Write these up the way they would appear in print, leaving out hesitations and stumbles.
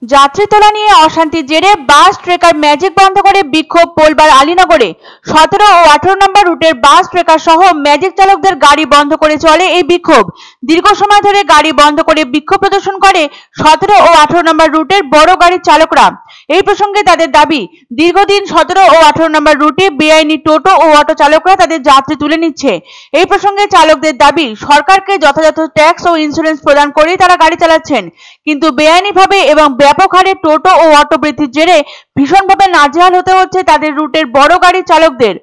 যাত্রী তোলা নিয়ে অশান্তির জেরে বাস ট্রেকার ম্যাজিক বন্ধ করে বিক্ষোভ পোলবার আলীনগরে। 17 ও 18 নম্বর রুটের বাস ট্রেকার সহ ম্যাজিক চালকদের গাড়ি বন্ধ করে চলে এই বিক্ষোভ। দীর্ঘ সময় ধরে গাড়ি বন্ধ করে বিক্ষোভ প্রদর্শন করে 17 ও 18 নম্বর রুটের বড় গাড়ির চালকরা। এই প্রসঙ্গে তাদের দাবি, দীর্ঘদিন 17 ও 18 নম্বর রুটে বেআইনি টোটো ও অটো চালকরা তাদের যাত্রী তুলে নিচ্ছে। এই প্রসঙ্গে চালকদের দাবি, সরকারকে যথাযথ ট্যাক্স ও ইন্স্যুরেন্স প্রদান করেই তারা গাড়ি চালাচ্ছেন, কিন্তু বেআইনিভাবে এবং ব্যাপক হারে টোটো ও অটো বৃদ্ধির জেরে ভীষণভাবে নাজেহাল হতে হচ্ছে তাদের রুটের বড় গাড়ি চালকদের।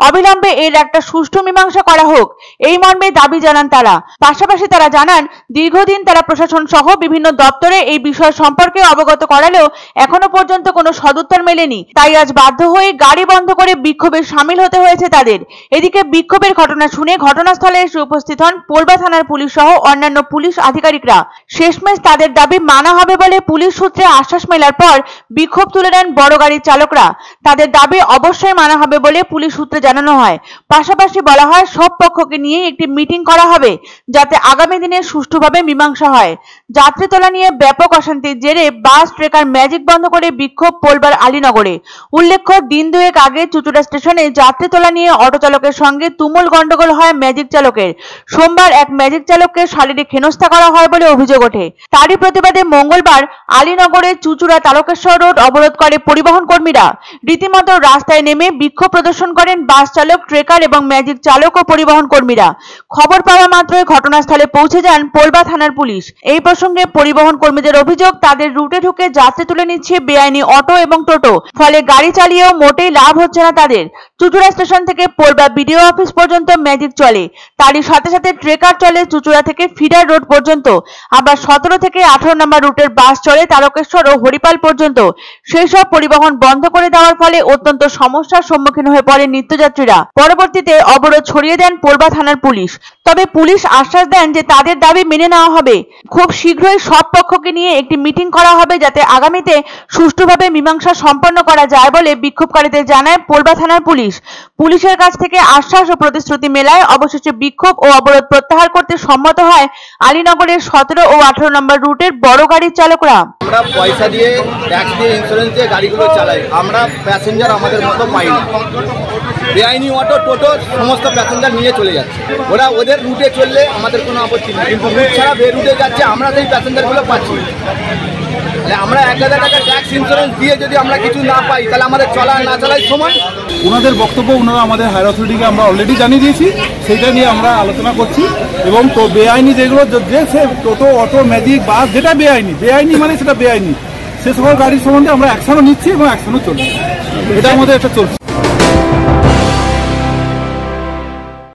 অবিলম্বে এর একটা সুষ্ঠু মীমাংসা করা হোক, এই মর্মে দাবি জানান তারা। পাশাপাশি তারা জানান, দীর্ঘদিন তারা প্রশাসন সহ বিভিন্ন দপ্তরে এই বিষয় সম্পর্কে অবগত করালেও এখনো পর্যন্ত কোনো সদুত্তর মেলেনি। তাই আজ বাধ্য হয়ে গাড়ি বন্ধ করে বিক্ষোভে সামিল হতে হয়েছে তাদের। এদিকে বিক্ষোভের ঘটনা শুনে ঘটনাস্থলে এসে উপস্থিত হন পোলবা থানার পুলিশ সহ অন্যান্য পুলিশ আধিকারিকরা। শেষমেশ তাদের দাবি মানা হবে বলে পুলিশ সূত্রে আশ্বাস মেলার পর বিক্ষোভ তুলে নেন বড় গাড়ির চালকরা। তাদের দাবি অবশ্যই মানা হবে বলে পুলিশ সূত্রে জানানো হয়। পাশাপাশি বলা হয়, সব পক্ষকে নিয়ে একটি মিটিং করা হবে যাতে আগামী দিনে সুষ্ঠুভাবে মীমাংসা হয়। যাত্রী তোলা নিয়ে ব্যাপক অশান্তির জেরে বাস ট্রেকার ম্যাজিক বন্ধ করে বিক্ষোভ পোলবার আলীনগরে। উল্লেখ্য, দিন দুয়েক আগে চুচুড়া স্টেশনে যাত্রী তোলা নিয়ে অটো চালকের সঙ্গে তুমুল গন্ডগোল হয় ম্যাজিক চালকের। সোমবার এক ম্যাজিক চালককে শারীরিক হেনস্থা করা হয় বলে অভিযোগ ওঠে। তারই প্রতিবাদে মঙ্গলবার আলীনগরের চুচুড়া তারকেশ্বর রোড অবরোধ করে পরিবহন কর্মীরা। রীতিমতো রাস্তায় নেমে বিক্ষোভ প্রদর্শন করেন বাস চালক, ট্রেকার এবং ম্যাজিক চালক ও পরিবহন কর্মীরা। খবর পাওয়া মাত্রই ঘটনাস্থলে পৌঁছে যান পোলবা থানার পুলিশ। এই প্রসঙ্গে পরিবহন কর্মীদের অভিযোগ, তাদের রুটে ঢুকে যাত্রী তুলে নিচ্ছে বেআইনি অটো এবং টোটো, ফলে গাড়ি চালিয়েও মোটেই লাভ হচ্ছে না তাদের। চুচুড়া স্টেশন থেকে পোলবা বিডিও অফিস পর্যন্ত ম্যাজিক চলে, তারই সাথে সাথে ট্রেকার চলে চুচুড়া থেকে ফিডার রোড পর্যন্ত। আবার 17 থেকে 18 নম্বর রুটের বাস চলে তারকেশ্বর ও হরিপাল পর্যন্ত। সেই সব পরিবহন বন্ধ করে দেওয়ার ফলে অত্যন্ত সমস্যার সম্মুখীন হয়ে পড়ে নিত্যযাত্রীরা। পরবর্তীতে অবরোধ ছড়িয়ে দেন পোলবা থানার পুলিশ। তবে পুলিশ আশ্বাস দেন যে তাদের দাবি মেনে নেওয়া হবে। খুব শীঘ্রই সব পক্ষকে নিয়ে একটি মিটিং করা হবে যাতে আগামীতে সুষ্ঠুভাবে মীমাংসা সম্পন্ন করা যায় বলে বিক্ষোভকারীদের জানায় পোলবা থানার পুলিশ। পুলিশের কাছ থেকে আশ্বাস ও প্রতিশ্রুতি মেলায় অবশেষে বিক্ষোভ ও অবরোধ প্রত্যাহার করতে সম্মত হয় আলীনগরের 17 ও 18 নম্বর রুটের বড় গাড়ির চালকরা। আমরা পয়সা দিয়ে, ট্যাক্স দিয়ে, ইন্স্যুরেন্স দিয়ে গাড়িগুলো চালাই, আমরা প্যাসেঞ্জার আমাদের মতো পাই না। বেআইনি অটো টোটো সমস্ত প্যাসেঞ্জার নিয়ে চলে যাচ্ছে। ওরা ওদের রুটে চললে আমাদের কোনো আপত্তি নেই, কিন্তু রুট ছাড়া বে রুটে যাচ্ছে, আমরা সেই প্যাসেঞ্জারগুলো পাচ্ছি। আমরা 1000 টাকা ট্যাক্স ইন্স্যুরেন্স দিয়ে যদি আমরা কিছু না পাই, তাহলে আমাদের চলা না চলাই সমান। ওনাদের বক্তব্য ওনারা আমাদের হায়ার অথরিটিকে আমরা অলরেডি জানিয়ে দিয়েছি, সেইটা নিয়ে আমরা আলোচনা করছি। এবং তো বেআইনি যেগুলো যে সে টোটো, অটো, ম্যাজিক, বাস, যেটা বেআইনি মানে সেটা বেআইনি, সে সকল গাড়ির সম্বন্ধে আমরা অ্যাকশনও নিচ্ছি এবং অ্যাকশনও চলছে। এটা আমাদের একটা চলছে।